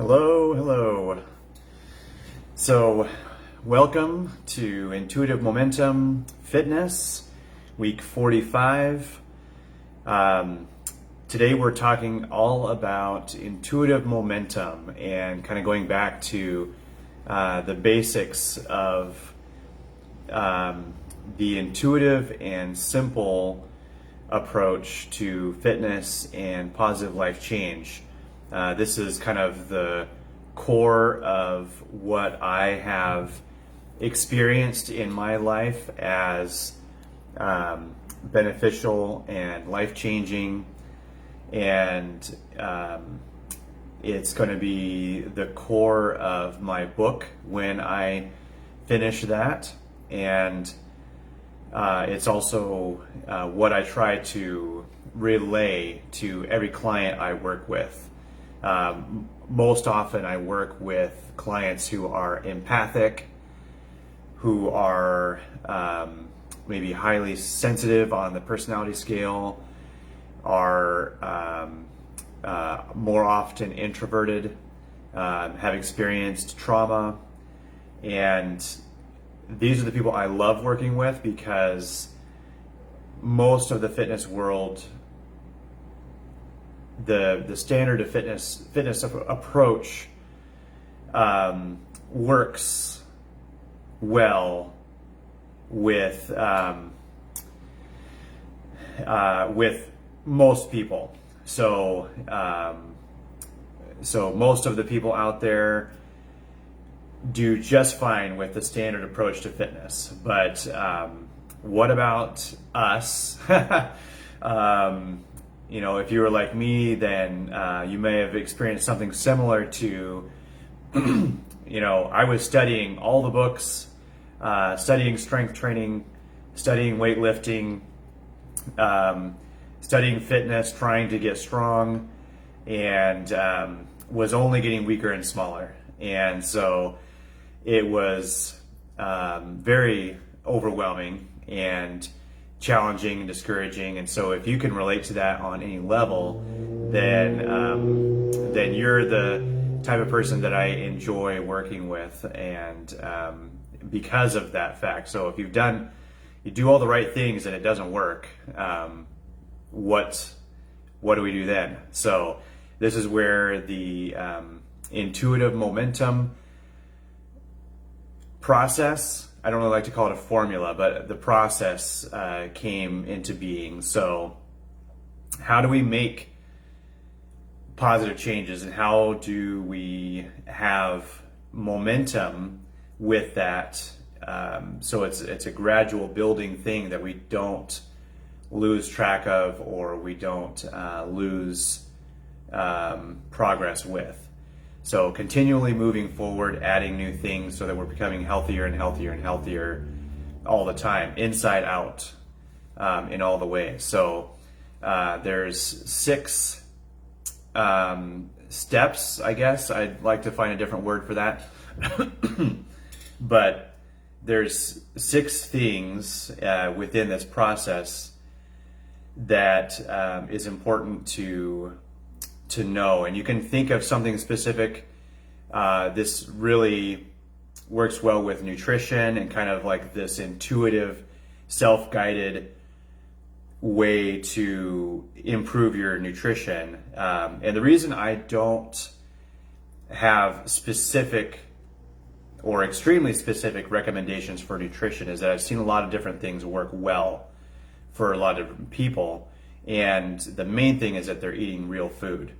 Hello, hello. So, welcome to Intuitive Momentum Fitness, week 45. Today we're talking all about intuitive momentum and kind of going back to the basics of the intuitive and simple approach to fitness and positive life change. This is kind of the core of what I have experienced in my life as beneficial and life-changing, and it's going to be the core of my book when I finish that, and it's also what I try to relay to every client I work with. Most often I work with clients who are empathic, who are maybe highly sensitive on the personality scale, are more often introverted, have experienced trauma, and these are the people I love working with because most of the fitness world, the standard of fitness approach works well with most people. So most of the people out there do just fine with the standard approach to fitness. But what about us? If you were like me, then you may have experienced something similar to, I was studying all the books, studying strength training, studying weightlifting, studying fitness, trying to get strong, and was only getting weaker and smaller. And so it was very overwhelming and challenging and discouraging. And so if you can relate to that on any level, then you're the type of person that I enjoy working with, and because of that fact. So if you do all the right things and it doesn't work, what do we do then? So this is where the intuitive momentum process, I don't really like to call it a formula, but the process came into being. So how do we make positive changes, and how do we have momentum with that? So it's a gradual building thing that we don't lose track of, or we don't lose progress with. So continually moving forward, adding new things so that we're becoming healthier and healthier and healthier all the time, inside out, in all the ways. So there's 6 steps, I guess. I'd like to find a different word for that. But there's 6 things within this process that is important to know, and you can think of something specific. This really works well with nutrition and kind of like this intuitive, self-guided way to improve your nutrition. And the reason I don't have specific or extremely specific recommendations for nutrition is that I've seen a lot of different things work well for a lot of different people. And the main thing is that they're eating real food.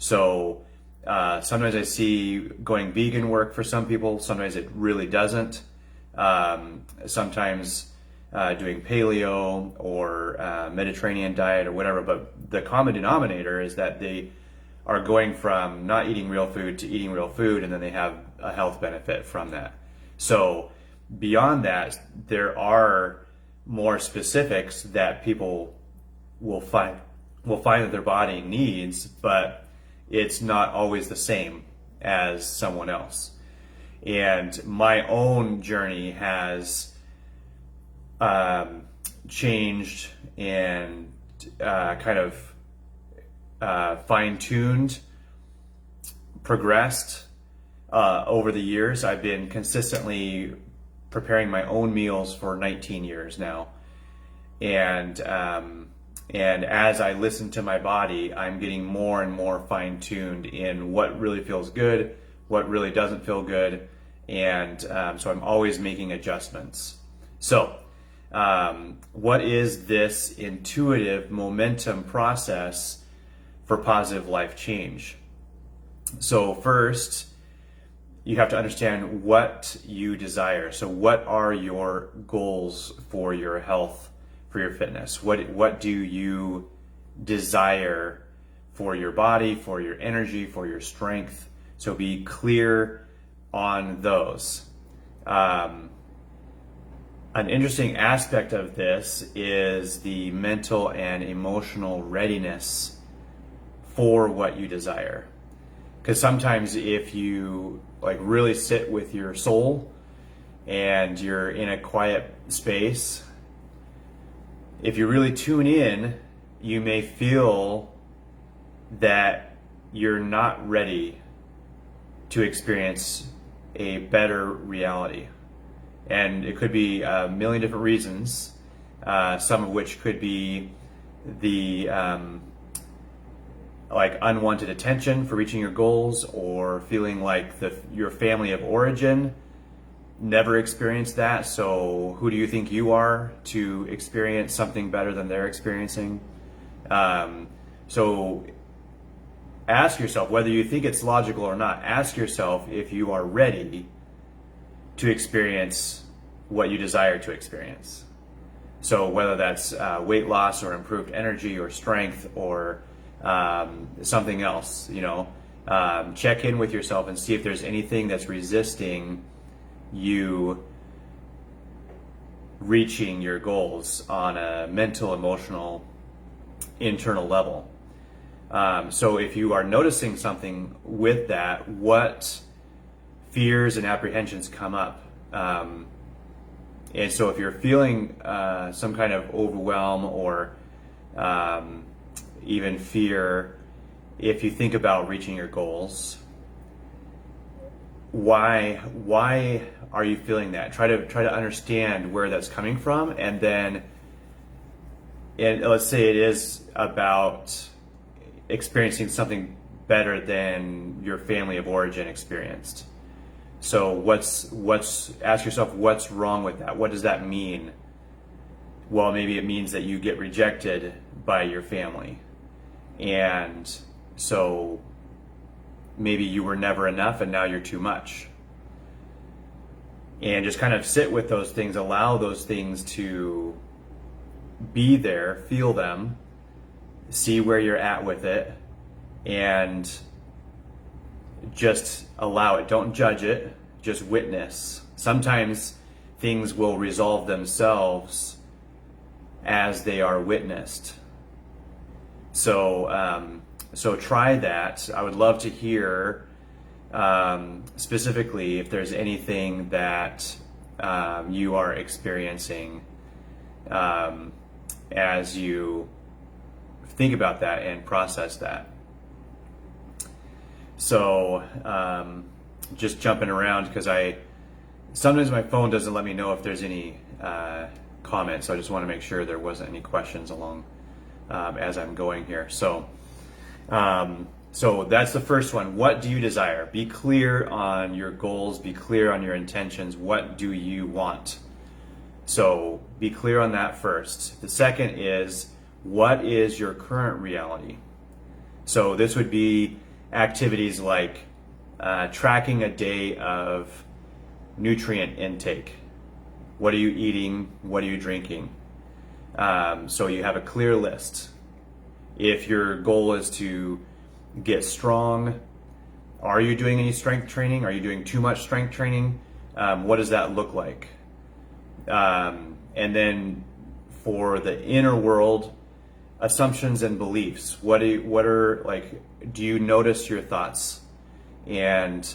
So sometimes I see going vegan work for some people, sometimes it really doesn't. Sometimes doing paleo or Mediterranean diet or whatever, but the common denominator is that they are going from not eating real food to eating real food, and then they have a health benefit from that. So beyond that, there are more specifics that people will find that their body needs, but it's not always the same as someone else. And my own journey has changed and kind of fine-tuned progressed over the years. I've been consistently preparing my own meals for 19 years now. And as I listen to my body, I'm getting more and more fine-tuned in what really feels good, what really doesn't feel good. And so I'm always making adjustments. So what is this intuitive momentum process for positive life change? So first, you have to understand what you desire. So what are your goals for your health, for your fitness? What do you desire for your body, for your energy, for your strength? So be clear on those. An interesting aspect of this is the mental and emotional readiness for what you desire. Because sometimes if you really sit with your soul and you're in a quiet space, if you really tune in, you may feel that you're not ready to experience a better reality. And it could be a million different reasons, some of which could be the unwanted attention for reaching your goals, or feeling like your family of origin never experienced that, so who do you think you are to experience something better than they're experiencing? So ask yourself, whether you think it's logical or not, ask yourself if you are ready to experience what you desire to experience. So whether that's weight loss or improved energy or strength or something else, check in with yourself and see if there's anything that's resisting you reaching your goals on a mental, emotional, internal level. So if you are noticing something with that, what fears and apprehensions come up? And so if you're feeling some kind of overwhelm or even fear, if you think about reaching your goals, why are you feeling that? Try to understand where that's coming from, and then, let's say it is about experiencing something better than your family of origin experienced. So ask yourself, what's wrong with that? What does that mean? Well, maybe it means that you get rejected by your family. And so maybe you were never enough and now you're too much. And just kind of sit with those things, allow those things to be there, feel them, see where you're at with it, and just allow it. Don't judge it, just witness. Sometimes things will resolve themselves as they are witnessed. So try that. I would love to hear specifically if there's anything that you are experiencing as you think about that and process that. So just jumping around, because sometimes my phone doesn't let me know if there's any comments, so I just want to make sure there wasn't any questions along as I'm going here. So that's the first one. What do you desire? Be clear on your goals. Be clear on your intentions. What do you want? So be clear on that first. The second is, what is your current reality? So this would be activities like tracking a day of nutrient intake. What are you eating? What are you drinking? So you have a clear list. If your goal is to get strong, are you doing any strength training? Are you doing too much strength training? What does that look like? And then for the inner world, assumptions and beliefs. Do you notice your thoughts? And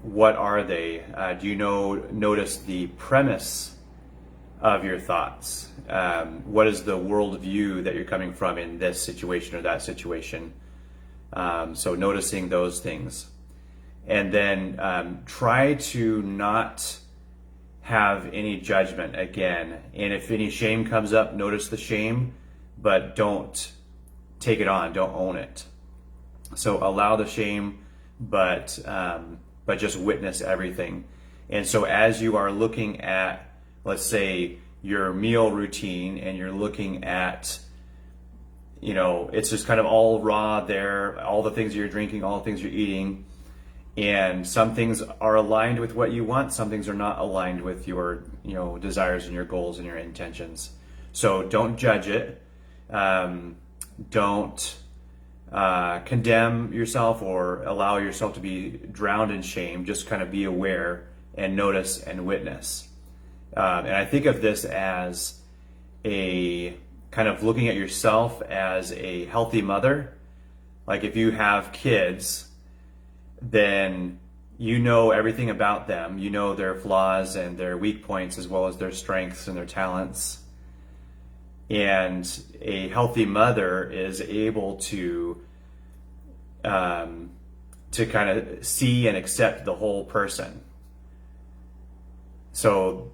what are they? Do you notice the premise of your thoughts? What is the worldview that you're coming from in this situation or that situation? So noticing those things. And then try to not have any judgment again. And if any shame comes up, notice the shame, but don't take it on, don't own it. So allow the shame, but just witness everything. And so as you are looking at, let's say, your meal routine, and you're looking at, it's just kind of all raw there, all the things you're drinking, all the things you're eating, and some things are aligned with what you want, some things are not aligned with your, desires and your goals and your intentions. So don't judge it. Don't condemn yourself or allow yourself to be drowned in shame. Just kind of be aware and notice and witness. And I think of this as a kind of looking at yourself as a healthy mother. Like if you have kids, then you know everything about them. You know their flaws and their weak points as well as their strengths and their talents. And a healthy mother is able to kind of see and accept the whole person. So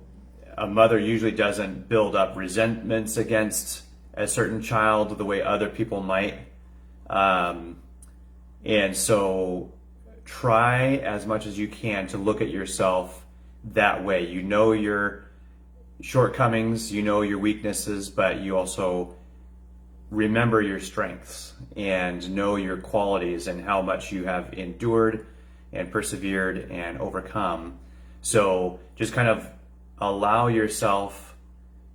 a mother usually doesn't build up resentments against a certain child the way other people might. And so try as much as you can to look at yourself that way. You know your shortcomings, you know your weaknesses, but you also remember your strengths and know your qualities and how much you have endured and persevered and overcome. So just kind of allow yourself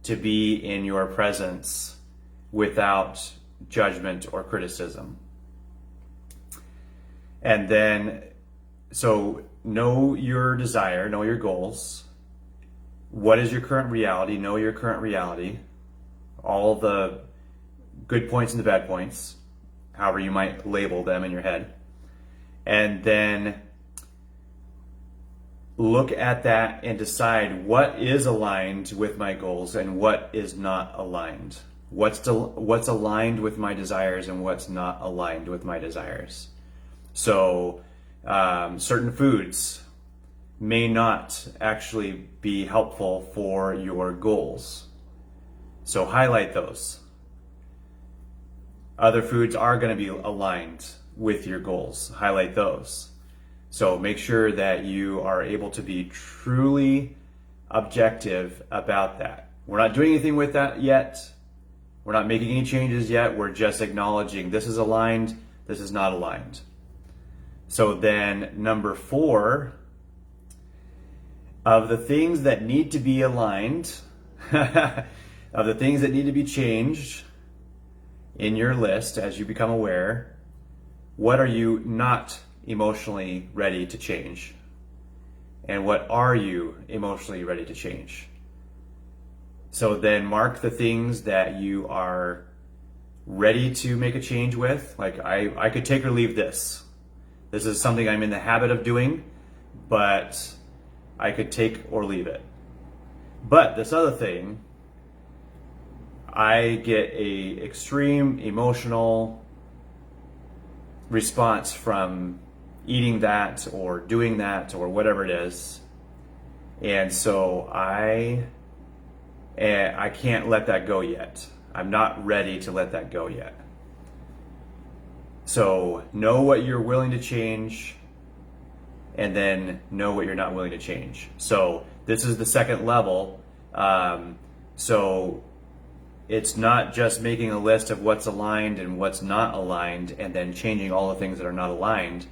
to be in your presence without judgment or criticism. And then, so know your desire, know your goals. What is your current reality? Know your current reality. All the good points and the bad points, however you might label them in your head. And then look at that and decide what is aligned with my goals and what is not aligned. What's aligned with my desires and what's not aligned with my desires. So certain foods may not actually be helpful for your goals. So highlight those. Other foods are going to be aligned with your goals. Highlight those. So make sure that you are able to be truly objective about that. We're not doing anything with that yet. We're not making any changes yet. We're just acknowledging this is aligned, this is not aligned. So then number 4, of the things that need to be aligned, of the things that need to be changed in your list as you become aware, what are you not emotionally ready to change? And what are you emotionally ready to change? So then mark the things that you are ready to make a change with. Like I could take or leave this. This is something I'm in the habit of doing, but I could take or leave it. But this other thing, I get a extreme emotional response from eating that or doing that or whatever it is. And so I can't let that go yet. I'm not ready to let that go yet. So know what you're willing to change and then know what you're not willing to change. So this is the second level. So it's not just making a list of what's aligned and what's not aligned and then changing all the things that are not aligned.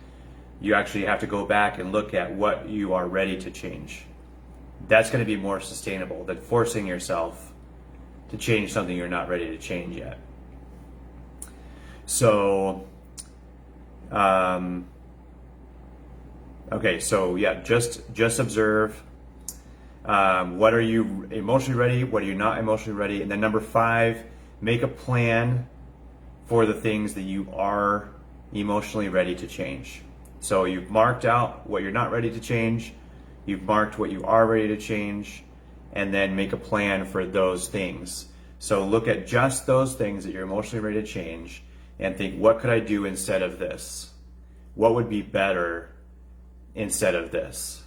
You actually have to go back and look at what you are ready to change. That's going to be more sustainable than forcing yourself to change something you're not ready to change yet. So, okay, so yeah, just observe. What are you emotionally ready? What are you not emotionally ready? And then number 5, make a plan for the things that you are emotionally ready to change. So you've marked out what you're not ready to change. You've marked what you are ready to change, and then make a plan for those things. So look at just those things that you're emotionally ready to change and think, what could I do instead of this? What would be better instead of this,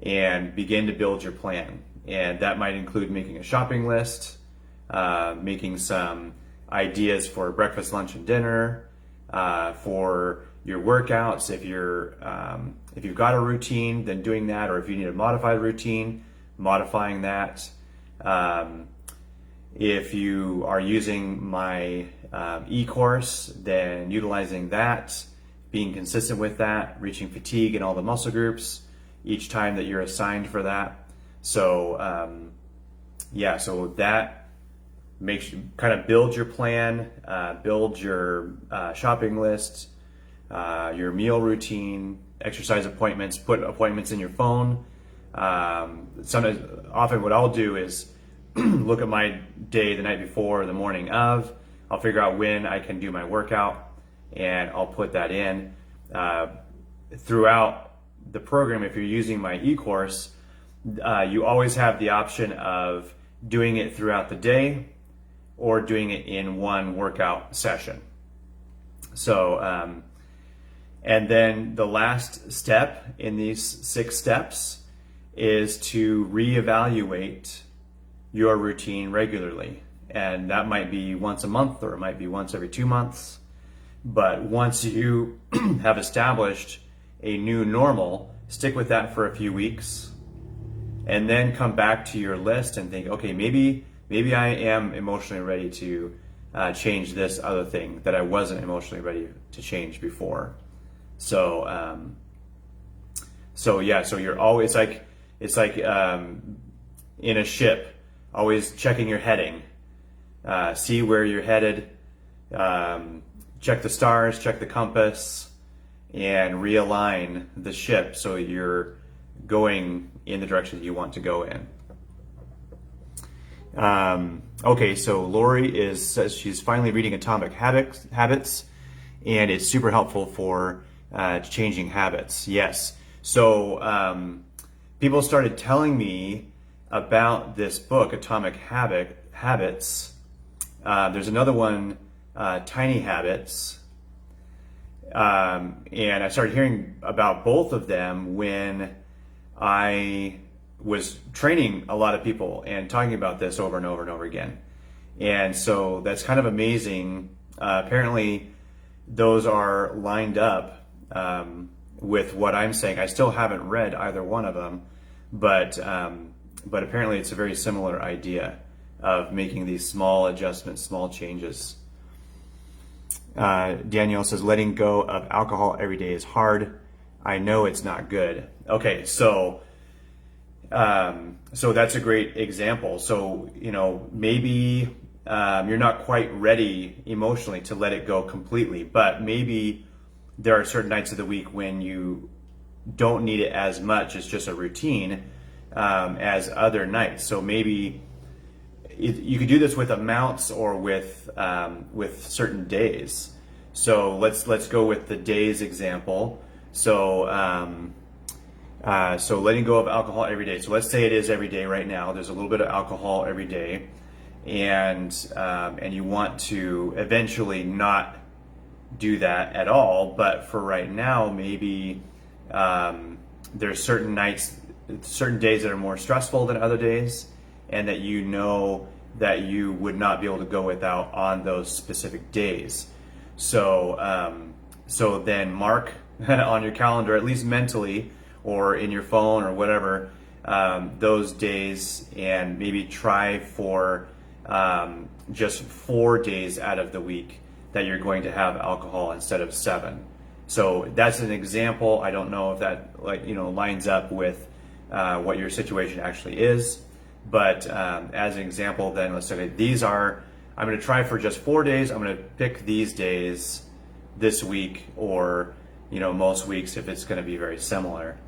and begin to build your plan. And that might include making a shopping list, making some ideas for breakfast, lunch, and dinner, for your workouts. If you've got a routine, then doing that, or if you need a modified routine, modifying that. If you are using my e-course, then utilizing that, being consistent with that, reaching fatigue in all the muscle groups each time that you're assigned for that. So so that makes you kind of build your plan, build your shopping list, your meal routine, exercise appointments, put appointments in your phone. Often what I'll do is look at my day the night before or the morning of. I'll figure out when I can do my workout, and I'll put that in. Throughout the program, if you're using my e-course, you always have the option of doing it throughout the day or doing it in one workout session. So, and then the last step in these 6 steps is to reevaluate your routine regularly. And that might be once a month, or it might be once every 2 months. But once you have established a new normal, stick with that for a few weeks, and then come back to your list and think, okay, maybe I am emotionally ready to change this other thing that I wasn't emotionally ready to change before. So you're always it's like in a ship, always checking your heading, see where you're headed, check the stars, check the compass, and realign the ship so you're going in the direction that you want to go in. Okay, so Lori says she's finally reading Atomic Habits, and it's super helpful for changing habits. Yes. So people started telling me about this book, Atomic Habits. There's another one, Tiny Habits. And I started hearing about both of them when I was training a lot of people and talking about this over and over and over again. And so that's kind of amazing. Apparently those are lined up with what I'm saying. I still haven't read either one of them, but apparently it's a very similar idea of making these small adjustments, small changes. Danielle says, letting go of alcohol every day is hard. I know it's not good. Okay, so that's a great example. So, maybe you're not quite ready emotionally to let it go completely, but maybe there are certain nights of the week when you don't need it as much as just a routine as other nights. So maybe you could do this with amounts or with certain days. So let's go with the days example. So letting go of alcohol every day. So let's say it is every day right now. There's a little bit of alcohol every day, and you want to eventually not do that at all. But for right now, maybe there's certain nights, certain days that are more stressful than other days, and that you know that you would not be able to go without on those specific days. So then mark on your calendar, at least mentally or in your phone or whatever, those days, and maybe try for just 4 days out of the week that you're going to have alcohol instead of 7. So that's an example. I don't know if that lines up with what your situation actually is. But as an example, then let's say I'm going to try for just 4 days. I'm going to pick these days this week, or most weeks if it's going to be very similar.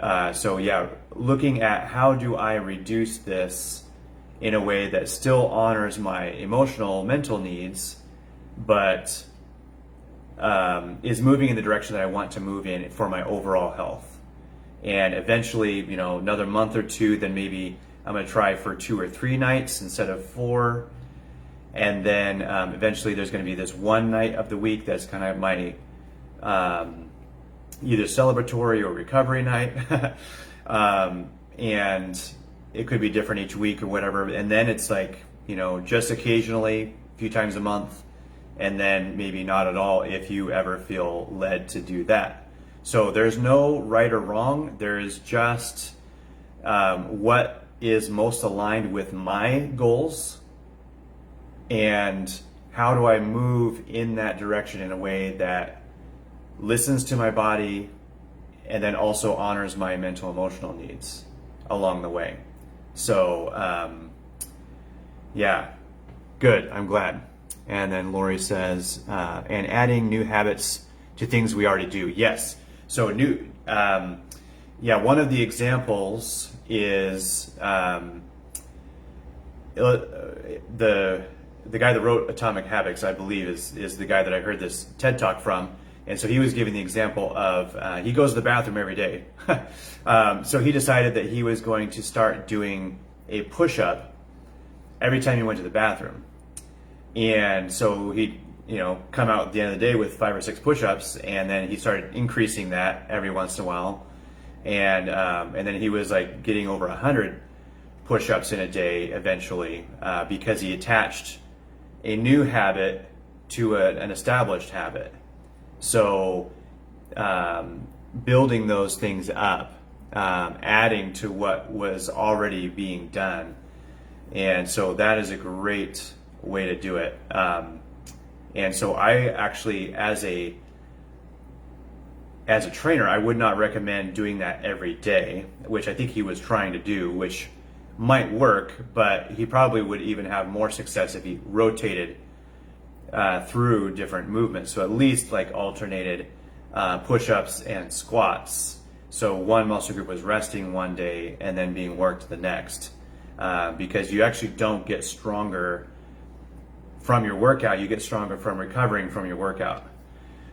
Looking at how do I reduce this in a way that still honors my emotional, mental needs, but is moving in the direction that I want to move in for my overall health. And eventually, another month or two, then maybe I'm going to try for 2 or 3 nights instead of 4. And then eventually there's going to be this one night of the week that's kind of my either celebratory or recovery night. And it could be different each week or whatever. And then it's like, just occasionally, a few times a month, and then maybe not at all if you ever feel led to do that. So there's no right or wrong. There is just what is most aligned with my goals, and how do I move in that direction in a way that listens to my body and then also honors my mental emotional needs along the way. So yeah, good, I'm glad. And then Lori says, and adding new habits to things we already do. Yes. So one of the examples is the guy that wrote Atomic Habits, I believe, is the guy that I heard this TED Talk from. And so he was giving the example of, he goes to the bathroom every day. So he decided that he was going to start doing a push-up every time he went to the bathroom. And so he'd, come out at the end of the day with 5 or 6 push-ups, and then he started increasing that every once in a while. And then he was like getting over 100 push-ups in a day eventually, because he attached a new habit to an established habit. So building those things up, adding to what was already being done. And so that is a great way to do it. And so I actually, as a trainer, I would not recommend doing that every day, which I think he was trying to do, which might work, but he probably would even have more success if he rotated through different movements. So at least like alternated push-ups and squats. So one muscle group was resting one day and then being worked the next, because you actually don't get stronger from your workout, you get stronger from recovering from your workout.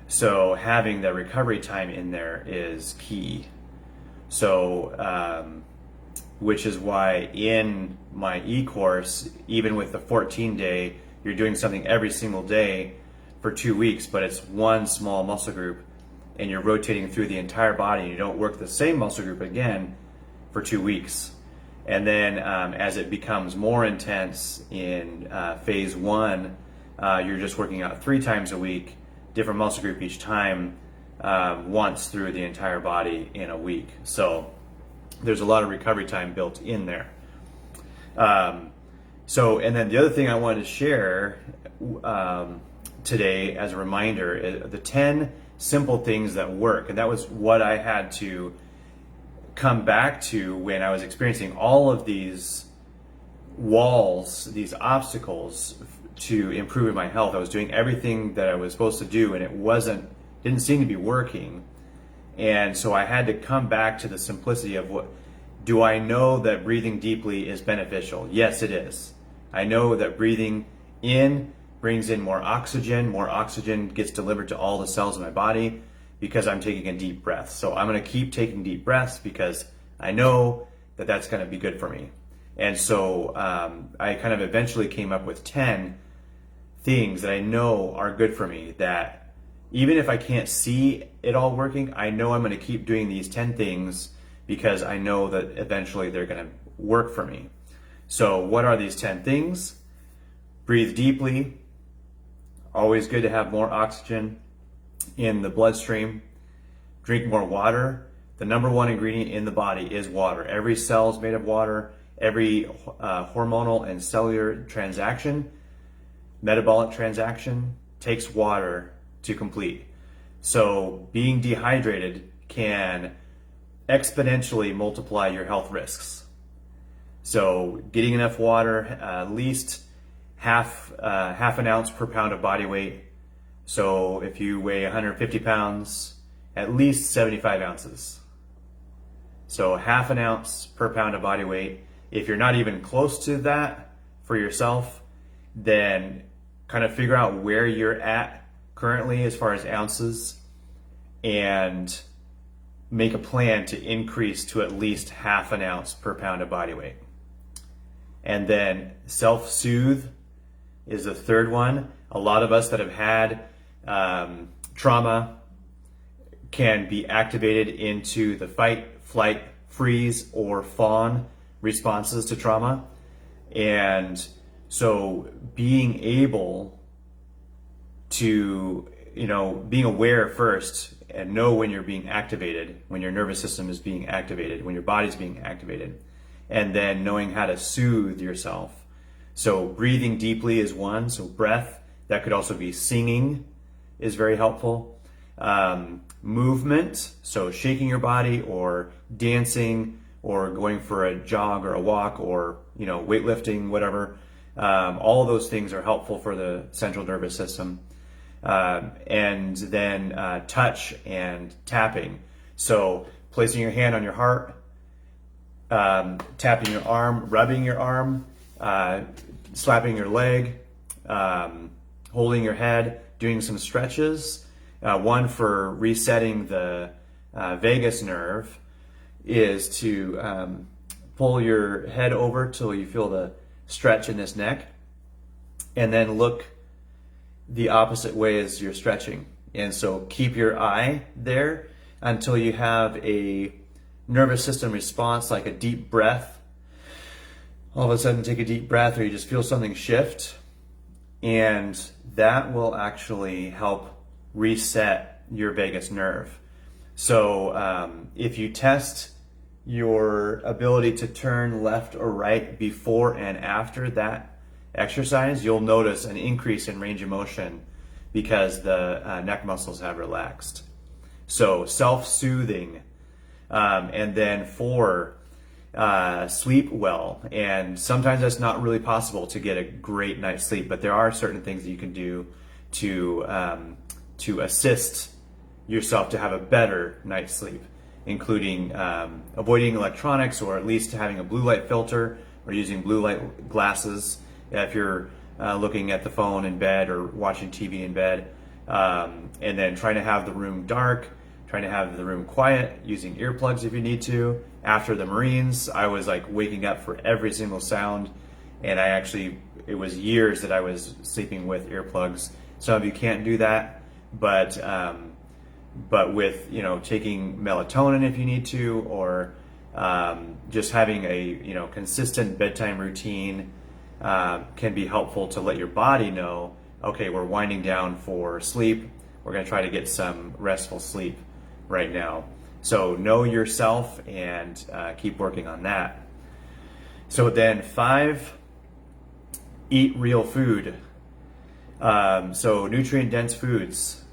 So having the recovery time in there is key. So, which is why in my e-course, even with the 14-day, you're doing something every single day for 2 weeks, but it's one small muscle group and you're rotating through the entire body, and you don't work the same muscle group again for 2 weeks. And then as it becomes more intense in phase 1, you're just working out 3 times a week, different muscle group each time, once through the entire body in a week. So there's a lot of recovery time built in there. And then the other thing I wanted to share today as a reminder is the 10 simple things that work. And that was what I had to come back to when I was experiencing all of these walls, these obstacles to improving my health. I was doing everything that I was supposed to do, and it didn't seem to be working. And so I had to come back to the simplicity of do I know that breathing deeply is beneficial? Yes, it is. I know that breathing in brings in more oxygen gets delivered to all the cells in my body because I'm taking a deep breath. So I'm going to keep taking deep breaths because I know that that's going to be good for me. And so I kind of eventually came up with 10 things that I know are good for me, that even if I can't see it all working, I know I'm going to keep doing these 10 things because I know that eventually they're going to work for me. So what are these 10 things? Breathe deeply. Always good to have more oxygen in the bloodstream. Drink more water. The number one ingredient in the body is water. Every cell is made of water. Every hormonal and cellular transaction, metabolic transaction, takes water to complete. So being dehydrated can exponentially multiply your health risks. So getting enough water, at least half an ounce per pound of body weight. So if you weigh 150 pounds, at least 75 ounces. So half an ounce per pound of body weight. If you're not even close to that for yourself, then kind of figure out where you're at currently as far as ounces and make a plan to increase to at least half an ounce per pound of body weight. And then self-soothe is the third one. A lot of us that have had trauma can be activated into the fight, flight, freeze, or fawn responses to trauma. And so being able to, being aware first and know when you're being activated, when your nervous system is being activated, when your body's being activated, and then knowing how to soothe yourself. So breathing deeply is one. So breath, that could also be singing, is very helpful. Movement, so shaking your body or dancing or going for a jog or a walk or, weightlifting, whatever. All of those things are helpful for the central nervous system. And then touch and tapping. So placing your hand on your heart, tapping your arm, rubbing your arm, slapping your leg, holding your head, doing some stretches. One for resetting the vagus nerve is to pull your head over till you feel the stretch in this neck, and then look the opposite way as you're stretching. And so keep your eye there until you have a nervous system response, like a deep breath. All of a sudden take a deep breath, or you just feel something shift, and that will actually help reset your vagus nerve. So if you test your ability to turn left or right before and after that exercise, you'll notice an increase in range of motion because the neck muscles have relaxed. So self-soothing, and then for sleep well. And sometimes that's not really possible to get a great night's sleep, but there are certain things that you can do to assist yourself to have a better night's sleep, including avoiding electronics, or at least having a blue light filter or using blue light glasses if you're looking at the phone in bed or watching TV in bed, and then trying to have the room dark, trying to have the room quiet, using earplugs if you need to. After the Marines, I was like waking up for every single sound, and it was years that I was sleeping with earplugs. Some of you can't do that, but with taking melatonin if you need to, or just having a consistent bedtime routine can be helpful to let your body know, okay, we're winding down for sleep. We're going to try to get some restful sleep right now. So know yourself and keep working on that. So then 5, eat real food. So nutrient-dense foods,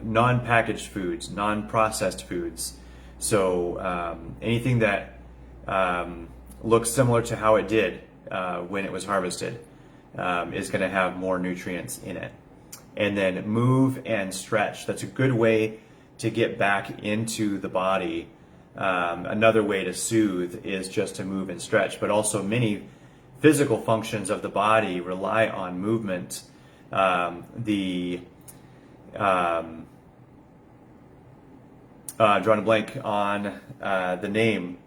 non-packaged foods, non-processed foods. So anything that looks similar to how it did when it was harvested is going to have more nutrients in it. And then move and stretch. That's a good way to get back into the body. Another way to soothe is just to move and stretch, but also many physical functions of the body rely on movement. Drawing a blank on the name.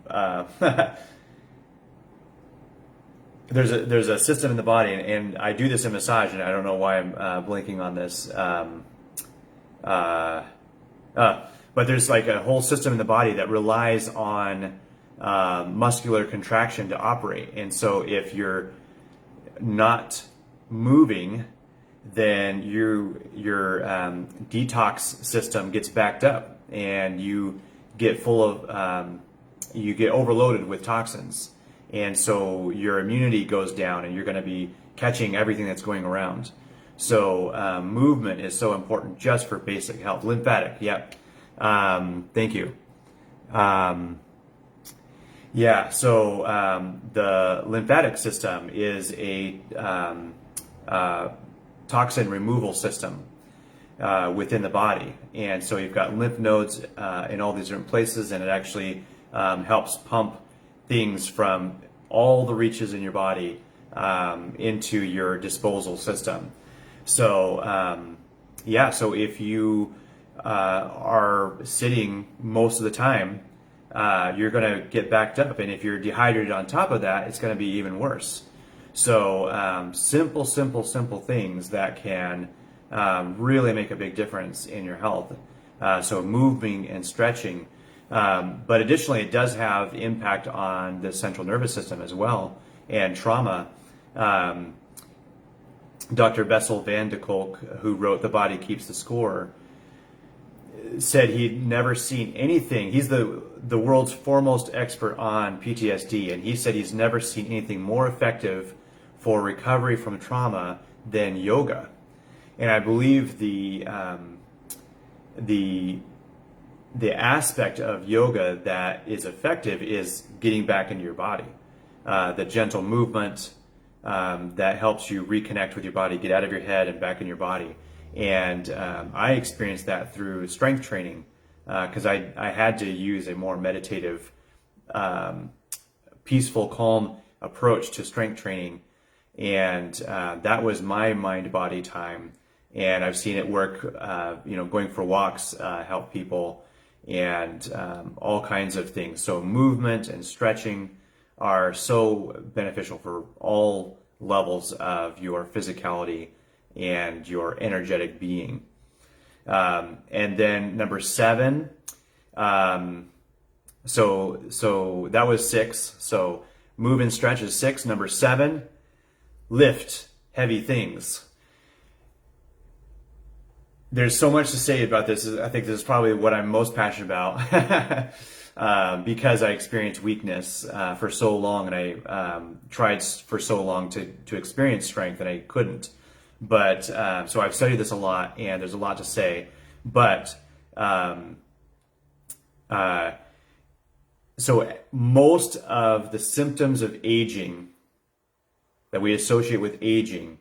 There's a system in the body, and I do this in massage, and I don't know why I'm blanking on this. But there's like a whole system in the body that relies on muscular contraction to operate. And so if you're not moving, then your detox system gets backed up, and you get you get overloaded with toxins. And so your immunity goes down, and you're going to be catching everything that's going around. So movement is so important just for basic health. Lymphatic, yep. Thank you. So the lymphatic system is a toxin removal system within the body. And so you've got lymph nodes in all these different places, and it actually helps pump things from all the reaches in your body into your disposal system. So so if you are sitting most of the time, you're going to get backed up, and if you're dehydrated on top of that, it's going to be even worse. So simple things that can really make a big difference in your health. So moving and stretching. But additionally, it does have impact on the central nervous system as well, and trauma. Dr. Bessel van de Kolk, who wrote The Body Keeps the Score, said he'd never seen anything. He's the world's foremost expert on PTSD, and he said he's never seen anything more effective for recovery from trauma than yoga. And I believe the aspect of yoga that is effective is getting back into your body, the gentle movement that helps you reconnect with your body, get out of your head and back in your body. And I experienced that through strength training because I had to use a more meditative, peaceful, calm approach to strength training. And that was my mind-body time. And I've seen it work, going for walks, help people, and all kinds of things. So movement and stretching are so beneficial for all levels of your physicality and your energetic being. And then number 7, so that was 6. So move and stretch is 6. Number 7, lift heavy things. There's so much to say about this. I think this is probably what I'm most passionate about because I experienced weakness for so long, and I tried for so long to experience strength, and I couldn't. But so I've studied this a lot, and there's a lot to say. But so most of the symptoms of aging that we associate with aging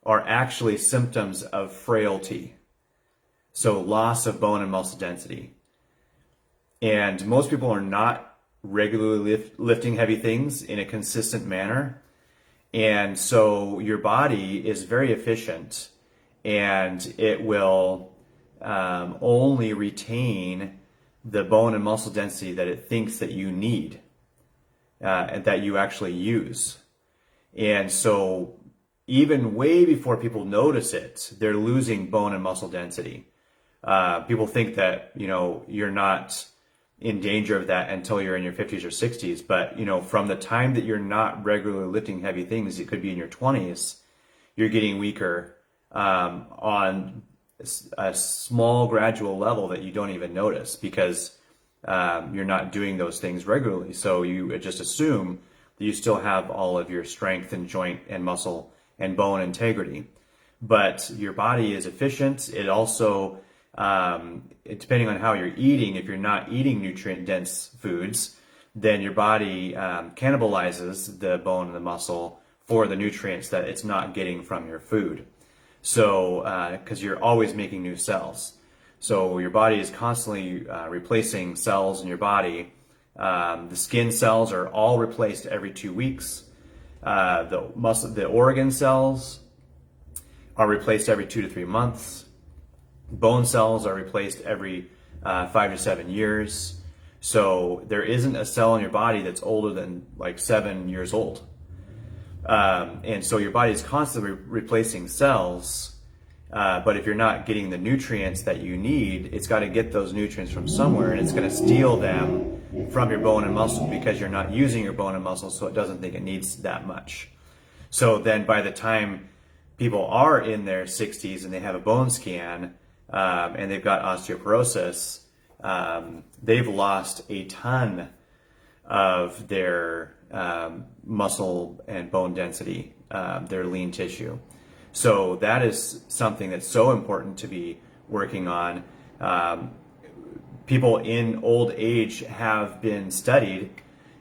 are actually symptoms of frailty. So loss of bone and muscle density. And most people are not regularly lifting heavy things in a consistent manner. And so your body is very efficient, and it will only retain the bone and muscle density that it thinks that you need and that you actually use. And so even way before people notice it, they're losing bone and muscle density. People think that, you're not in danger of that until you're in your 50s or 60s. But, from the time that you're not regularly lifting heavy things, it could be in your 20s, you're getting weaker on a small gradual level that you don't even notice because you're not doing those things regularly. So you just assume that you still have all of your strength and joint and muscle and bone integrity. But your body is efficient. It also depending on how you're eating, if you're not eating nutrient-dense foods, then your body cannibalizes the bone and the muscle for the nutrients that it's not getting from your food. So, because you're always making new cells. So your body is constantly replacing cells in your body. The skin cells are all replaced every 2 weeks. The organ cells are replaced every 2 to 3 months. Bone cells are replaced every 5 to 7 years. So there isn't a cell in your body that's older than like 7 years old. And so your body is constantly replacing cells. But if you're not getting the nutrients that you need, it's got to get those nutrients from somewhere, and it's going to steal them from your bone and muscle because you're not using your bone and muscle, so it doesn't think it needs that much. So then by the time people are in their 60s and they have a bone scan, and they've got osteoporosis, they've lost a ton of their muscle and bone density, their lean tissue. So that is something that's so important to be working on. People in old age have been studied,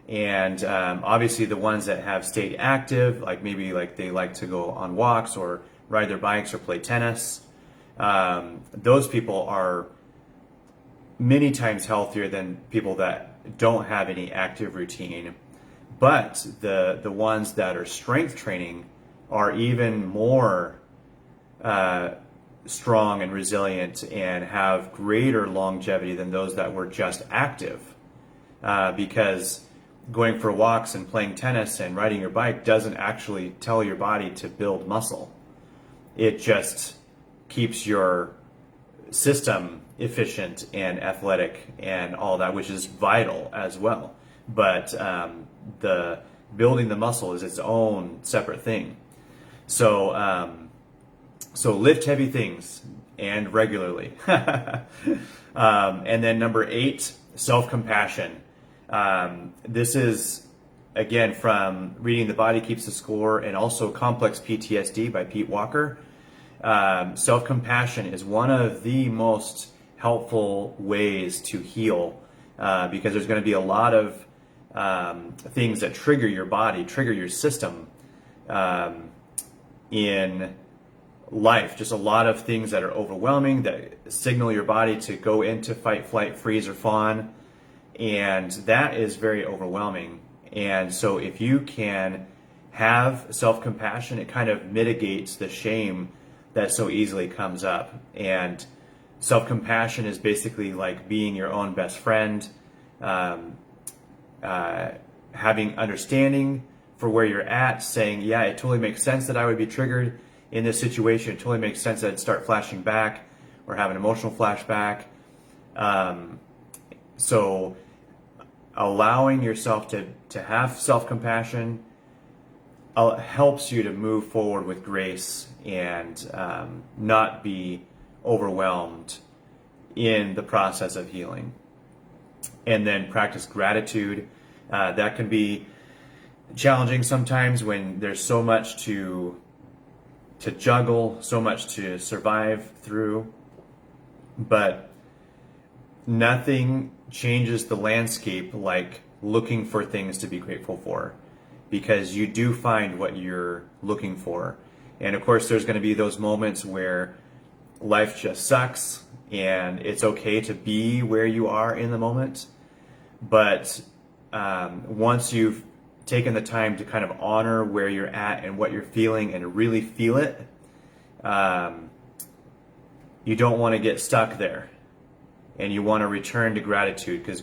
and obviously the ones that have stayed active, like maybe like they like to go on walks or ride their bikes or play tennis, those people are many times healthier than people that don't have any active routine. But the ones that are strength training are even more strong and resilient and have greater longevity than those that were just active. Because going for walks and playing tennis and riding your bike doesn't actually tell your body to build muscle. It just keeps your system efficient and athletic and all that, which is vital as well. But the building the muscle is its own separate thing. So so lift heavy things and regularly. And then number 8, self-compassion. This is, again, from reading The Body Keeps the Score and also Complex PTSD by Pete Walker. Self-compassion is one of the most helpful ways to heal, because there's going to be a lot of things that trigger your body, trigger your system in life. Just a lot of things that are overwhelming, that signal your body to go into fight, flight, freeze, or fawn. And that is very overwhelming. And so if you can have self-compassion, it kind of mitigates the shame that so easily comes up. And self-compassion is basically like being your own best friend, having understanding for where you're at, saying, yeah, it totally makes sense that I would be triggered in this situation. It totally makes sense that I'd start flashing back or have an emotional flashback. So allowing yourself to have self-compassion helps you to move forward with grace and not be overwhelmed in the process of healing. And then practice gratitude. That can be challenging sometimes when there's so much to juggle, so much to survive through. But nothing changes the landscape like looking for things to be grateful for, because you do find what you're looking for. And of course, there's going to be those moments where life just sucks and it's okay to be where you are in the moment. But once you've taken the time to kind of honor where you're at and what you're feeling and really feel it, you don't want to get stuck there. And you want to return to gratitude, because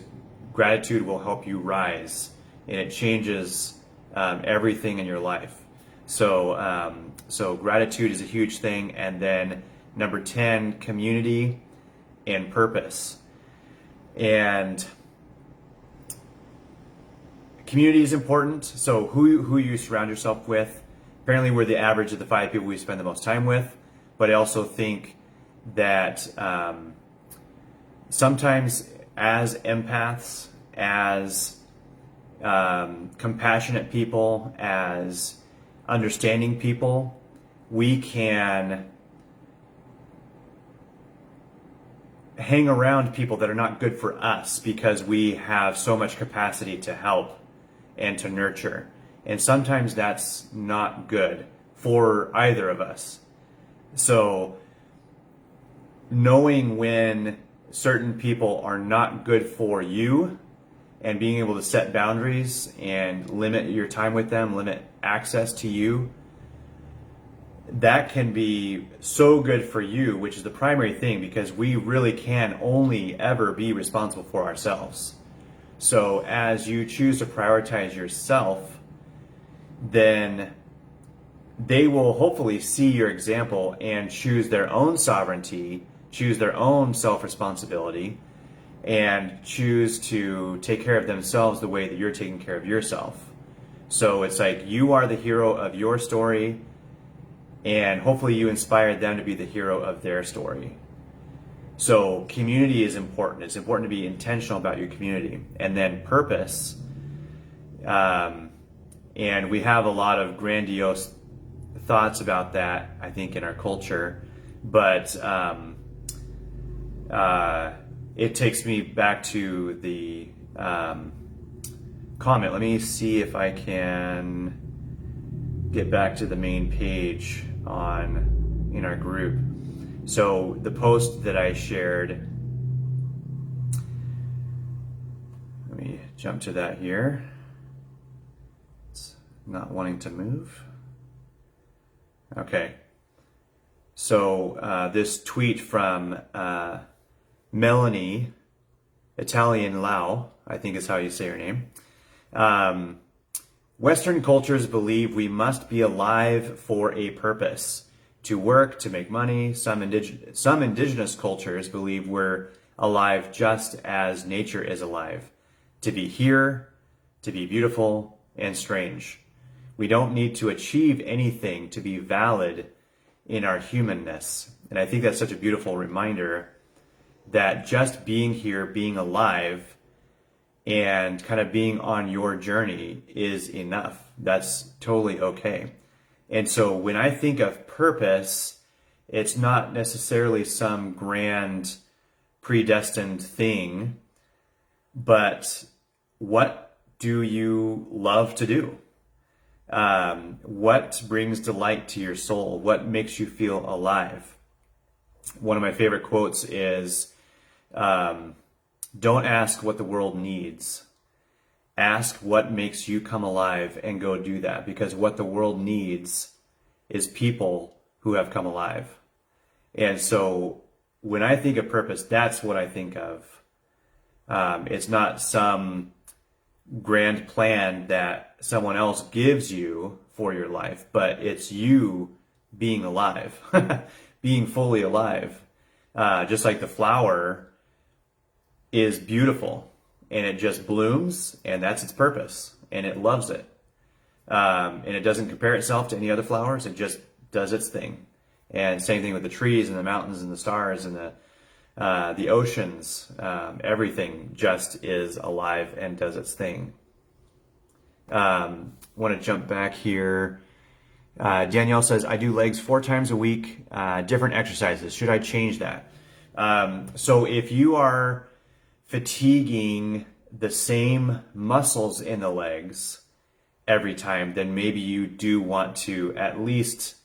gratitude will help you rise and it changes everything in your life. So, so gratitude is a huge thing. And then number 10, community and purpose. And community is important. So who you surround yourself with. Apparently we're the average of the 5 people we spend the most time with. But I also think that sometimes as empaths, as compassionate people, as understanding people, we can hang around people that are not good for us because we have so much capacity to help and to nurture. And sometimes that's not good for either of us. So knowing when certain people are not good for you and being able to set boundaries and limit your time with them, limit access to you, that can be so good for you, which is the primary thing, because we really can only ever be responsible for ourselves. So as you choose to prioritize yourself, then they will hopefully see your example and choose their own sovereignty, choose their own self-responsibility, and choose to take care of themselves the way that you're taking care of yourself. So it's like you are the hero of your story, and hopefully you inspired them to be the hero of their story. So community is important. It's important to be intentional about your community. And then purpose. And we have a lot of grandiose thoughts about that, I think, in our culture. But it takes me back to the comment. Let me see if I can get back to the main page in our group. So the post that I shared, let me jump to that here. It's not wanting to move. Okay. So this tweet from Melanie Italian Lau, I think is how you say her name. Western cultures believe we must be alive for a purpose. to work, to make money. Some indigenous cultures believe we're alive just as nature is alive, to be here, to be beautiful and strange. We don't need to achieve anything to be valid in our humanness. And I think that's such a beautiful reminder that just being here, being alive, and kind of being on your journey is enough. That's totally okay. And so when I think of purpose, it's not necessarily some grand predestined thing, but what do you love to do? What brings delight to your soul? What makes you feel alive? One of my favorite quotes is, don't ask what the world needs. Ask what makes you come alive and go do that, because what the world needs is people who have come alive. And so when I think of purpose, that's what I think of. It's not some grand plan that someone else gives you for your life, but it's you being alive, being fully alive. Just like the flower is beautiful and it just blooms, and that's its purpose, and it loves it. And it doesn't compare itself to any other flowers, it just does its thing. And same thing with the trees and the mountains and the stars and the oceans. Everything just is alive and does its thing. Want to jump back here. Danielle says, I do legs 4 times a week, different exercises. Should I change that? So if you are fatiguing the same muscles in the legs every time, then maybe you do want to at least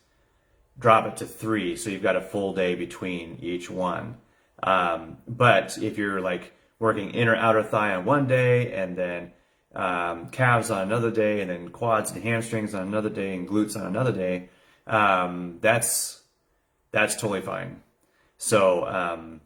drop it to 3, so you've got a full day between each one. But if you're like working inner outer thigh on one day, and then calves on another day, and then quads and hamstrings on another day, and glutes on another day, that's totally fine. So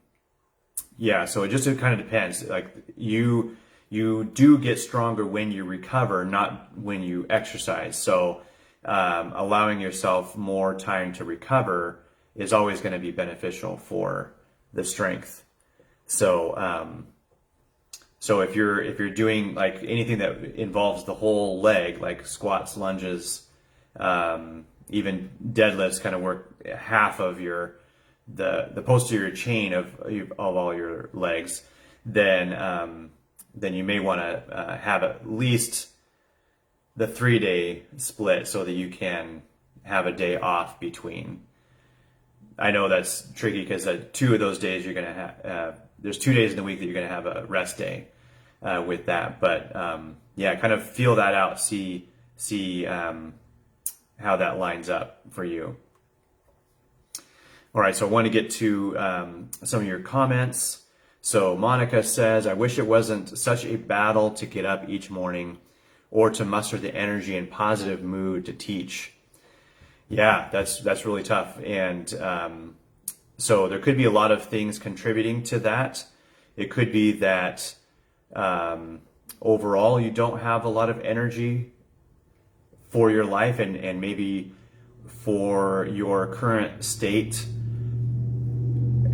yeah, so it kind of depends. Like you do get stronger when you recover, not when you exercise. So allowing yourself more time to recover is always going to be beneficial for the strength. So so if you're doing like anything that involves the whole leg, like squats, lunges, even deadlifts, kind of work half of the posterior chain of all your legs, then you may want to have at least the 3-day split so that you can have a day off between. I know that's tricky because 2 of those days you're going to have, there's 2 days in the week that you're going to have a rest day with that. But yeah, kind of feel that out, see how that lines up for you. All right, so I want to get to some of your comments. So Monica says, I wish it wasn't such a battle to get up each morning or to muster the energy and positive mood to teach. Yeah, that's really tough. And so there could be a lot of things contributing to that. It could be that overall you don't have a lot of energy for your life, and maybe for your current state,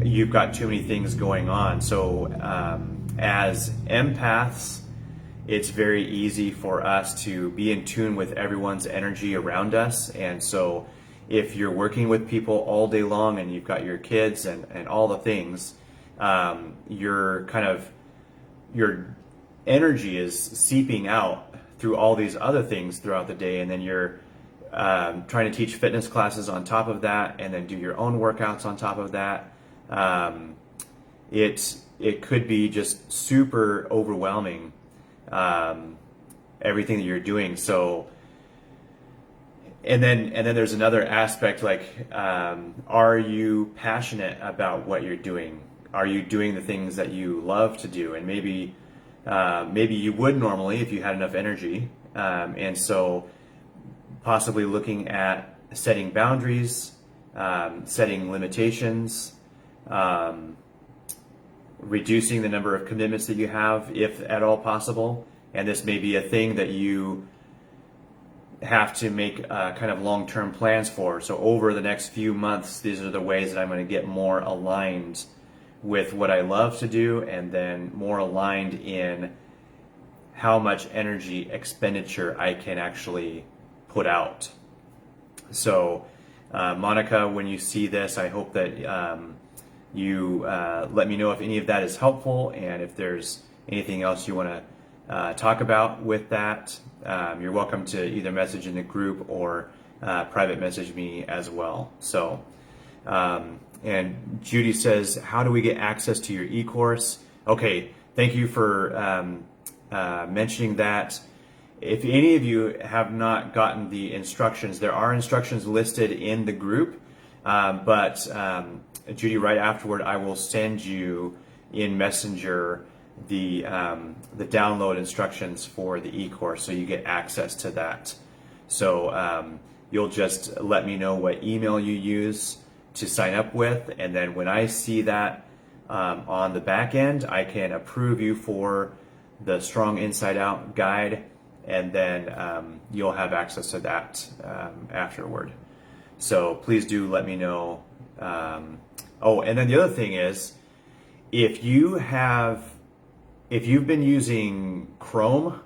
you've got too many things going on. So as empaths, it's very easy for us to be in tune with everyone's energy around us. And so if you're working with people all day long and you've got your kids and all the things, your energy is seeping out through all these other things throughout the day. And then you're trying to teach fitness classes on top of that, and then do your own workouts on top of that. It could be just super overwhelming, everything that you're doing. So, and then there's another aspect, like, are you passionate about what you're doing? Are you doing the things that you love to do? And maybe you would normally if you had enough energy. And so possibly looking at setting boundaries, setting limitations, reducing the number of commitments that you have, if at all possible. And this may be a thing that you have to make kind of long-term plans for. So over the next few months, these are the ways that I'm going to get more aligned with what I love to do, and then more aligned in how much energy expenditure I can actually put out. So Monica, when you see this, I hope that you let me know if any of that is helpful, and if there's anything else you want to talk about with that. You're welcome to either message in the group or private message me as well. So, and Judy says, how do we get access to your e-course? Okay, thank you for mentioning that. If any of you have not gotten the instructions, there are instructions listed in the group, but Judy, right afterward, I will send you in Messenger the download instructions for the e-course, so you get access to that. So you'll just let me know what email you use to sign up with, and then when I see that on the back end, I can approve you for the Strong Inside Out guide, and then you'll have access to that afterward. So please do let me know. Oh, and then the other thing is, if you've been using Chrome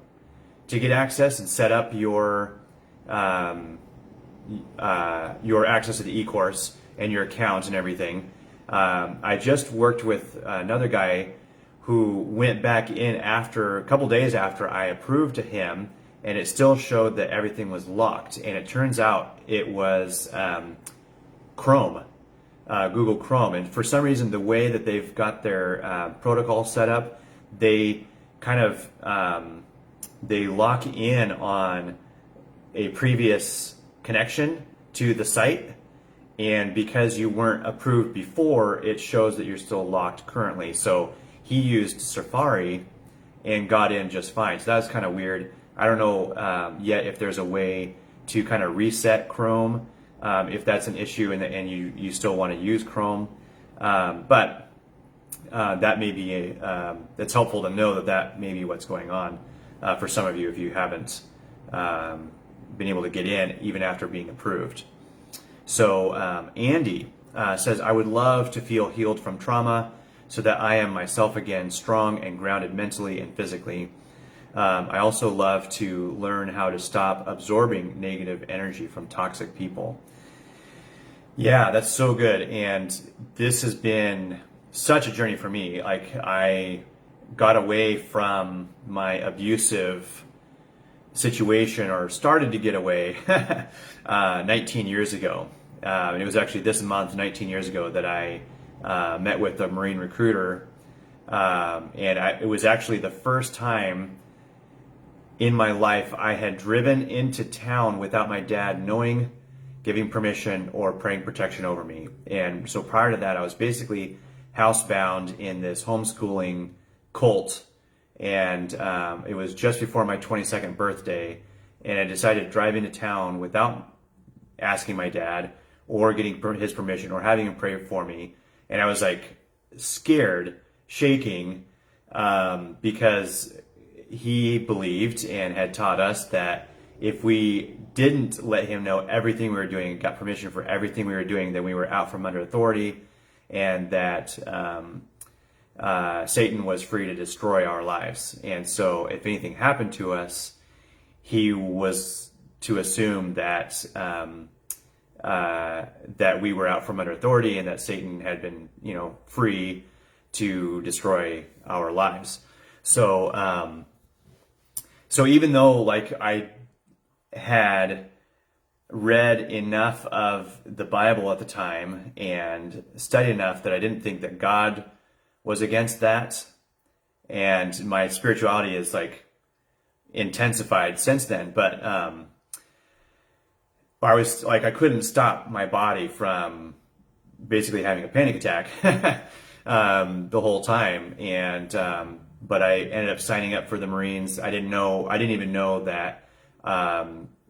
to get access and set up your access to the e-course and your account and everything, I just worked with another guy who went back in after a couple days after I approved to him, and it still showed that everything was locked. And it turns out it was Chrome, Google Chrome. And for some reason, the way that they've got their protocol set up, they kind of they lock in on a previous connection to the site. And because you weren't approved before, it shows that you're still locked currently. So he used Safari and got in just fine. So that's kind of weird. I don't know yet if there's a way to kind of reset Chrome, if that's an issue and you still want to use Chrome. But that may be, it's helpful to know that may be what's going on for some of you if you haven't been able to get in even after being approved. So Andy says, I would love to feel healed from trauma so that I am myself again, strong and grounded mentally and physically. I also love to learn how to stop absorbing negative energy from toxic people. Yeah, that's so good. And this has been such a journey for me. Like, I got away from my abusive situation, or started to get away 19 years ago. And it was actually this month, 19 years ago, that I met with a Marine recruiter. It was actually the first time in my life I had driven into town without my dad knowing, giving permission, or praying protection over me. And so prior to that, I was basically housebound in this homeschooling cult. And it was just before my 22nd birthday. And I decided to drive into town without asking my dad or getting his permission or having him pray for me. And I was like scared, shaking, because he believed and had taught us that if we didn't let him know everything we were doing and got permission for everything we were doing, then we were out from under authority, and that Satan was free to destroy our lives. And so if anything happened to us, he was to assume that that we were out from under authority and that Satan had been, free to destroy our lives. So, so even though I had read enough of the Bible at the time and studied enough that I didn't think that God was against that, and my spirituality is intensified since then, but I was I couldn't stop my body from basically having a panic attack the whole time. And but I ended up signing up for the Marines. I didn't even know that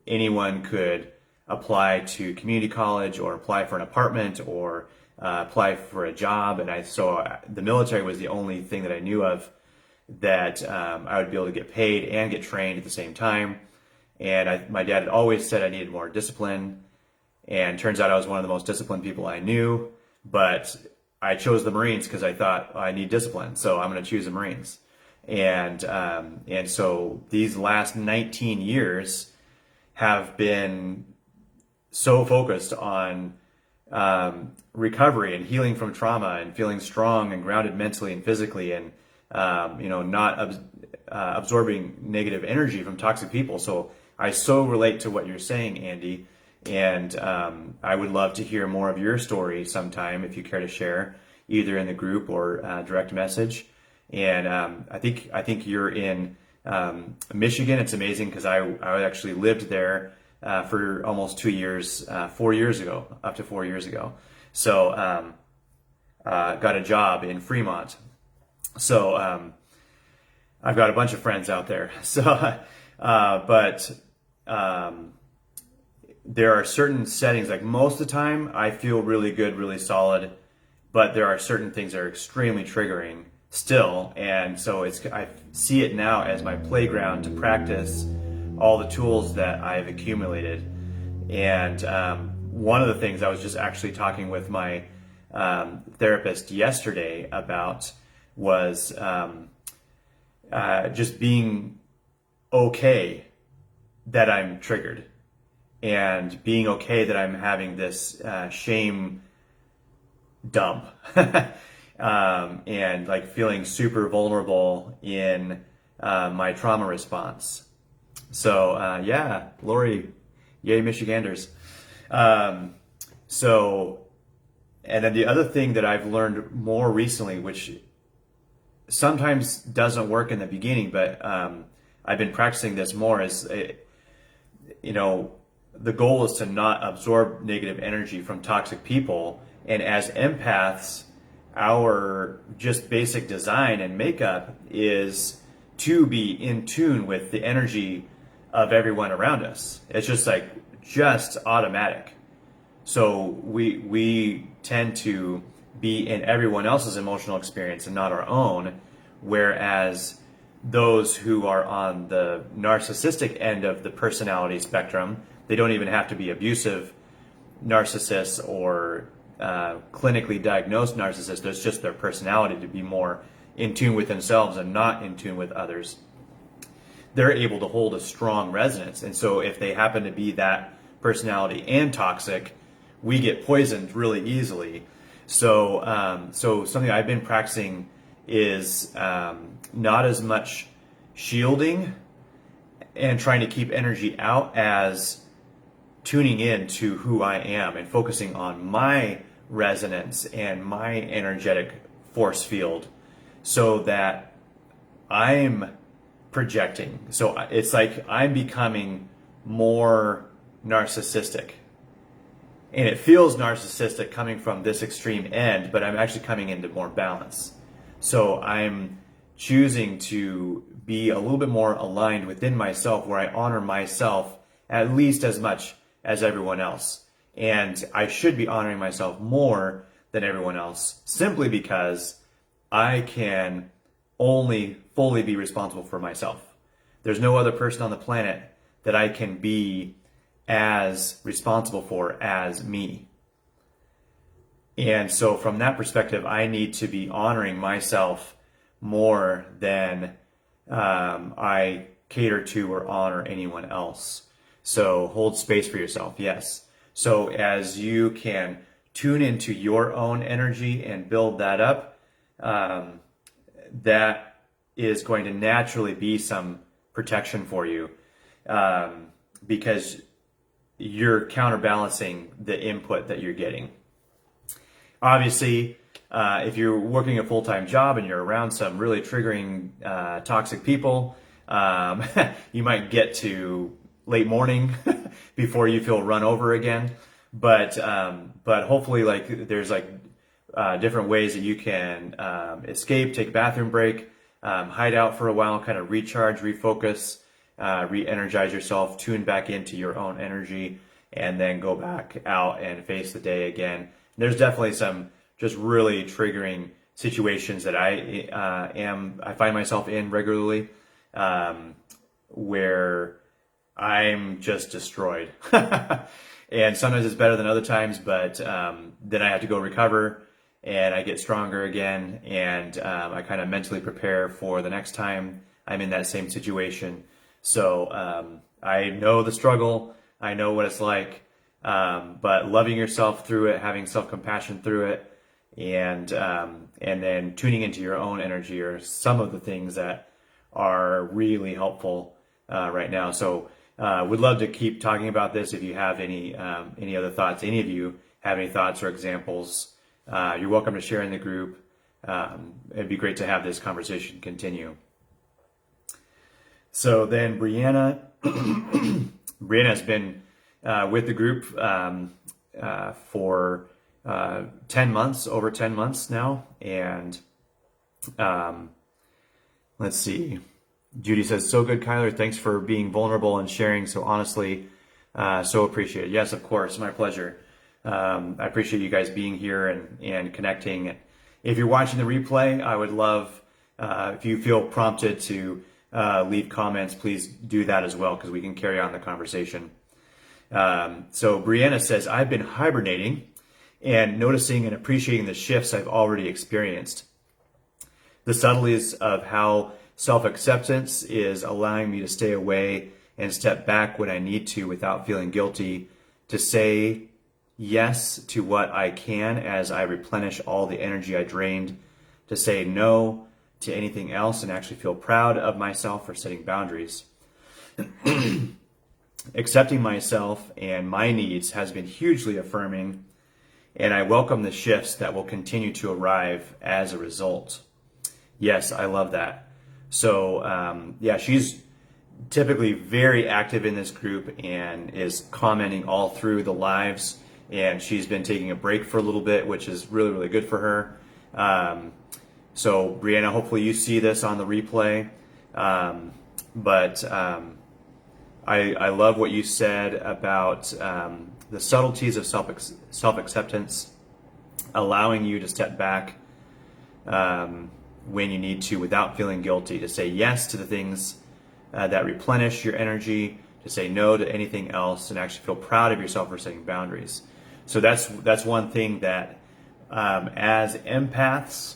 anyone could apply to community college or apply for an apartment or apply for a job. And so the military was the only thing that I knew of that I would be able to get paid and get trained at the same time. And my dad had always said I needed more discipline. And turns out I was one of the most disciplined people I knew. But I chose the Marines because I thought, I need discipline, so I'm going to choose the Marines. And so these last 19 years have been so focused on recovery and healing from trauma and feeling strong and grounded mentally and physically, and not absorbing negative energy from toxic people. So I so relate to what you're saying, Andy, and I would love to hear more of your story sometime if you care to share, either in the group or direct message. And I think you're in Michigan. It's amazing because I actually lived there for almost 2 years, 4 years ago, up to 4 years ago. So got a job in Fremont. So I've got a bunch of friends out there. So, but there are certain settings, like most of the time I feel really good, really solid, but there are certain things that are extremely triggering still. And so I see it now as my playground to practice all the tools that I've accumulated. And one of the things I was just actually talking with my therapist yesterday about was just being okay that I'm triggered, and being okay that I'm having this shame dump and like feeling super vulnerable in my trauma response. So yeah, Lori, yay Michiganders. So, and then the other thing that I've learned more recently, which sometimes doesn't work in the beginning, but I've been practicing this more, is, the goal is to not absorb negative energy from toxic people. And as empaths, our just basic design and makeup is to be in tune with the energy of everyone around us. It's just automatic. So we tend to be in everyone else's emotional experience and not our own, whereas those who are on the narcissistic end of the personality spectrum, they don't even have to be abusive narcissists or clinically diagnosed narcissists. It's just their personality to be more in tune with themselves and not in tune with others. They're able to hold a strong resonance. And so if they happen to be that personality and toxic, we get poisoned really easily. So something I've been practicing is not as much shielding and trying to keep energy out as tuning in to who I am and focusing on my resonance and my energetic force field, so that I'm projecting. So it's like I'm becoming more narcissistic. And it feels narcissistic coming from this extreme end, but I'm actually coming into more balance. So I'm choosing to be a little bit more aligned within myself, where I honor myself at least as much as everyone else. And I should be honoring myself more than everyone else, simply because I can only fully be responsible for myself. There's no other person on the planet that I can be as responsible for as me. And so from that perspective, I need to be honoring myself more than I cater to or honor anyone else. So hold space for yourself, yes. So as you can tune into your own energy and build that up, that is going to naturally be some protection for you, because you're counterbalancing the input that you're getting. Obviously, if you're working a full-time job and you're around some really triggering toxic people, you might get to late morning before you feel run over again. But hopefully, there's different ways that you can escape, take a bathroom break, hide out for a while, kind of recharge, refocus, re-energize yourself, tune back into your own energy, and then go back out and face the day again. There's definitely some just really triggering situations that I find myself in regularly, where I'm just destroyed. And sometimes it's better than other times, but then I have to go recover and I get stronger again. And I kind of mentally prepare for the next time I'm in that same situation. So I know the struggle. I know what it's like. But loving yourself through it, having self-compassion through it, and then tuning into your own energy are some of the things that are really helpful right now. So would love to keep talking about this. If you have any other thoughts, any of you have any thoughts or examples, you're welcome to share in the group. It'd be great to have this conversation continue. So then Brianna has been with the group for 10 months, over 10 months now. And let's see. Judy says, so good, Kyler. Thanks for being vulnerable and sharing so honestly. So appreciated. Yes, of course. My pleasure. I appreciate you guys being here and connecting. If you're watching the replay, I would love, if you feel prompted to leave comments, please do that as well, because we can carry on the conversation. So Brianna says, I've been hibernating and noticing and appreciating the shifts I've already experienced. The subtleties of how self-acceptance is allowing me to stay away and step back when I need to without feeling guilty, to say yes to what I can as I replenish all the energy I drained, to say no to anything else and actually feel proud of myself for setting boundaries. Accepting myself and my needs has been hugely affirming, and I welcome the shifts that will continue to arrive as a result. Yes, I love that. So yeah, she's typically very active in this group and is commenting all through the lives, and she's been taking a break for a little bit, which is really, really good for her. So Brianna, hopefully you see this on the replay. But I love what you said about the subtleties of self-acceptance, allowing you to step back when you need to without feeling guilty, to say yes to the things that replenish your energy, to say no to anything else, and actually feel proud of yourself for setting boundaries. So that's one thing that as empaths,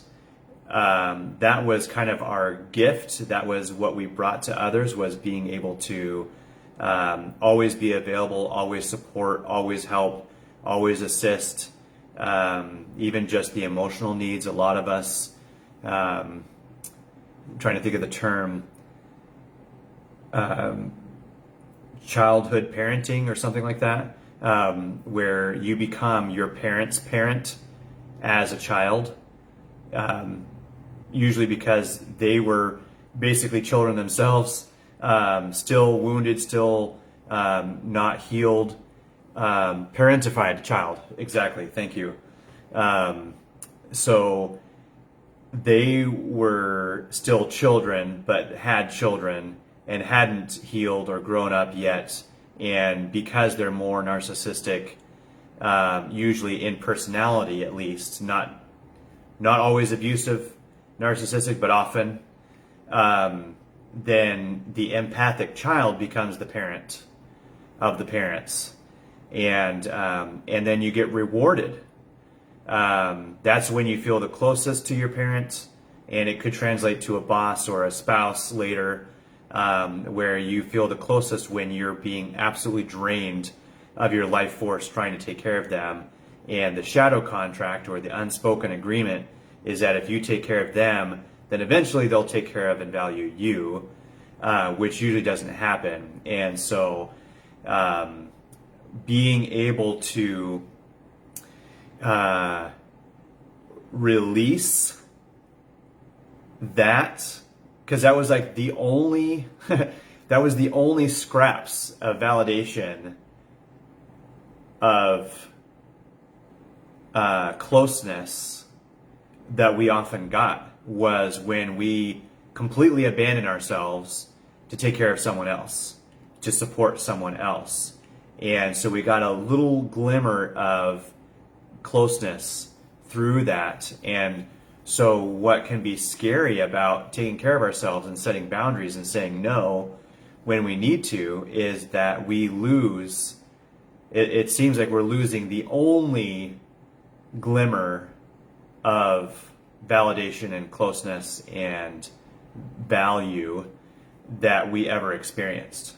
that was kind of our gift. That was what we brought to others, was being able to always be available, always support, always help, always assist, even just the emotional needs. A lot of us, I'm trying to think of the term, childhood parenting or something like that, where you become your parent's parent as a child, usually because they were basically children themselves, still wounded, still not healed, parentified child. Exactly. Thank you. So they were still children, but had children and hadn't healed or grown up yet. And because they're more narcissistic, usually in personality at least, not always abusive, narcissistic, but often, then the empathic child becomes the parent of the parents. And then you get rewarded. That's when you feel the closest to your parent, and it could translate to a boss or a spouse later, where you feel the closest when you're being absolutely drained of your life force trying to take care of them. And the shadow contract, or the unspoken agreement, is that if you take care of them, then eventually they'll take care of and value you, which usually doesn't happen. And so being able to release that, because that was like the only that was the only scraps of validation of closeness that we often got, was when we completely abandoned ourselves to take care of someone else, to support someone else. And so we got a little glimmer of closeness through that. And so what can be scary about taking care of ourselves and setting boundaries and saying no when we need to is that we lose, it seems like we're losing the only glimmer of validation and closeness and value that we ever experienced.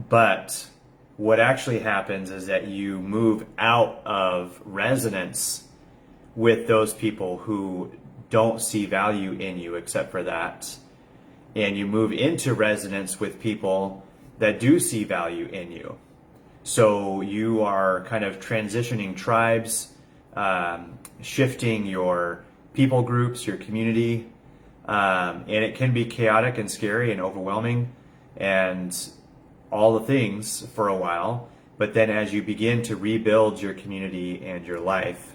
But what actually happens is that you move out of resonance with those people who don't see value in you except for that, and you move into resonance with people that do see value in you. So you are kind of transitioning tribes, shifting your people groups, your community, and it can be chaotic and scary and overwhelming and all the things for a while. But then as you begin to rebuild your community and your life,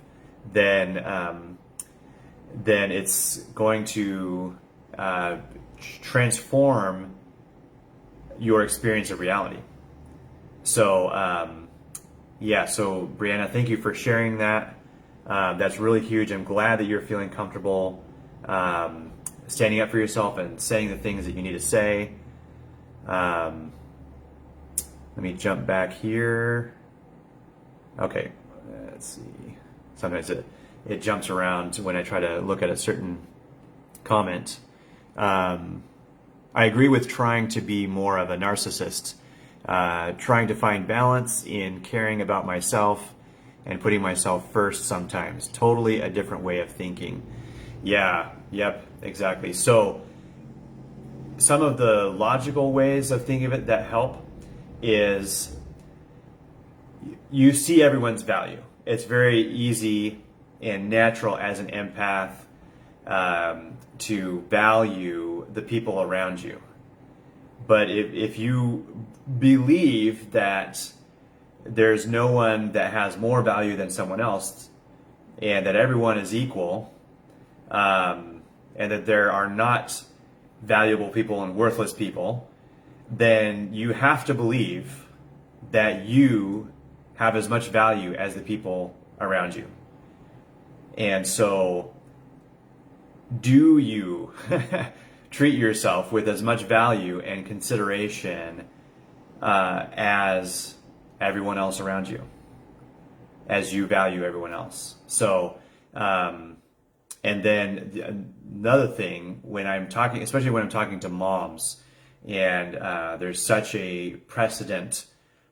then it's going to transform your experience of reality. So so Brianna, thank you for sharing that. That's really huge. I'm glad that you're feeling comfortable standing up for yourself and saying the things that you need to say. Let me jump back here. Okay, let's see. Sometimes it jumps around when I try to look at a certain comment. I agree with trying to be more of a narcissist, trying to find balance in caring about myself and putting myself first sometimes. Totally a different way of thinking. Yeah, yep, exactly. So some of the logical ways of thinking of it that help is you see everyone's value. It's very easy and natural as an empath to value the people around you. But if you believe that there's no one that has more value than someone else and that everyone is equal, and that there are not valuable people and worthless people, then you have to believe that you have as much value as the people around you. And so, do you treat yourself with as much value and consideration as everyone else around you, as you value everyone else? So, and then another thing, when I'm talking, especially when I'm talking to moms, and there's such a precedent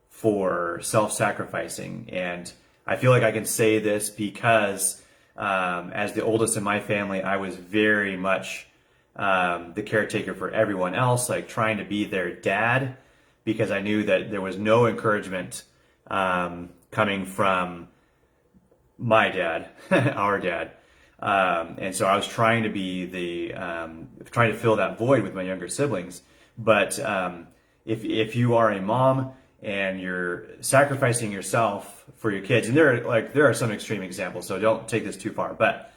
for self-sacrificing, and I feel like I can say this because as the oldest in my family, I was very much the caretaker for everyone else, like trying to be their dad, because I knew that there was no encouragement coming from my dad, our dad. And so I was trying to be trying to fill that void with my younger siblings. But if you are a mom and you're sacrificing yourself for your kids, and there are some extreme examples, so don't take this too far, but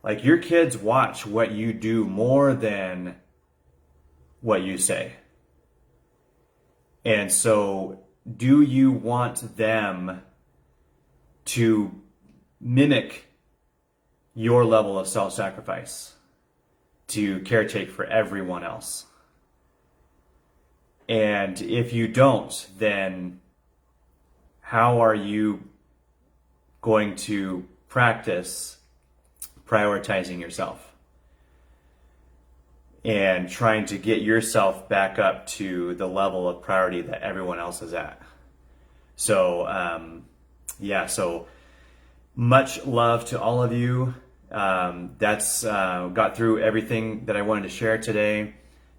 like your kids watch what you do more than what you say. And so do you want them to mimic your level of self-sacrifice to caretake for everyone else? And if you don't, then how are you going to practice prioritizing yourself and trying to get yourself back up to the level of priority that everyone else is at? So, so much love to all of you. That's got through everything that I wanted to share today,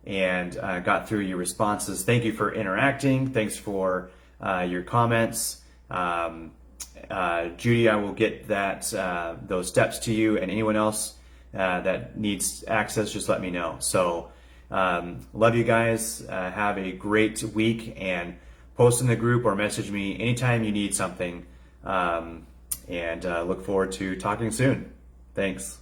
and got through your responses. Thank you for interacting. Thanks for your comments. Judy, I will get those steps to you, and anyone else that needs access, just let me know. So love you guys. Have a great week, and post in the group or message me anytime you need something. And look forward to talking soon. Thanks.